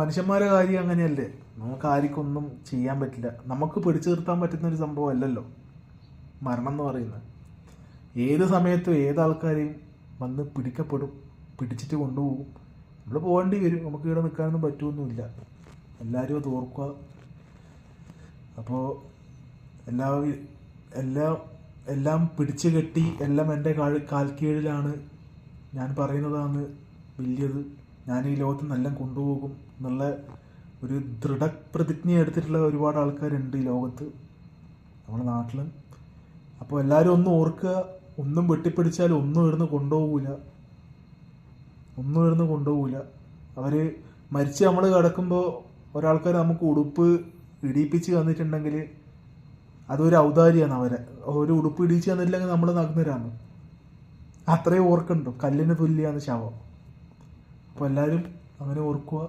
മനുഷ്യന്മാരെ കാര്യം അങ്ങനെയല്ലേ, നമുക്ക് ആർക്കൊന്നും ചെയ്യാൻ പറ്റില്ല. നമുക്ക് പിടിച്ചു നിർത്താൻ പറ്റുന്ന ഒരു സംഭവം അല്ലല്ലോ മരണം എന്ന് പറയുന്നത്. ഏത് സമയത്തും ഏതാൾക്കാരെയും വന്ന് പിടിക്കപ്പെടും, പിടിച്ചിട്ട് കൊണ്ടുപോകും. നമ്മൾ പോകേണ്ടി വരും, നമുക്ക് ഇവിടെ നിൽക്കാനൊന്നും പറ്റുമൊന്നുമില്ല. എല്ലാവരും അത് ഓർക്കുക. അപ്പോൾ എല്ലാ എല്ലാം എല്ലാം പിടിച്ചു കെട്ടി എല്ലാം എൻ്റെ കാൽക്കീഴിലാണ്, ഞാൻ പറയുന്നതാണ് വലിയത്, ഞാൻ ഈ ലോകത്ത് നല്ല കൊണ്ടുപോകും എന്നുള്ള ഒരു ദൃഢപ്രതിജ്ഞ എടുത്തിട്ടുള്ള ഒരുപാട് ആൾക്കാരുണ്ട് ഈ ലോകത്ത്, നമ്മുടെ നാട്ടിൽ. അപ്പോൾ എല്ലാവരും ഒന്ന് ഓർക്കുക, ഒന്നും വെട്ടിപ്പിടിച്ചാൽ ഒന്നും ഇടുന്ന് കൊണ്ടുപോകില്ല, ഒന്നും ഇടുന്ന് കൊണ്ടുപോകില്ല. അവർ മരിച്ച് നമ്മൾ കിടക്കുമ്പോൾ ഒരാൾക്കാർ നമുക്ക് ഉടുപ്പ് ഇടിയിപ്പിച്ച് തന്നിട്ടുണ്ടെങ്കിൽ അതൊരു ഔദാര്യമാണ്. ഒരു ഉടുപ്പ് ഇടിച്ച് തന്നില്ലെങ്കിൽ നമ്മൾ നഗ്നരാണ്. അത്രയും ഓർക്കുന്നുണ്ടോ, കല്ലിന് തുല്യമാണ് ശവം. അപ്പോൾ എല്ലാവരും അങ്ങനെ ഓർക്കുക.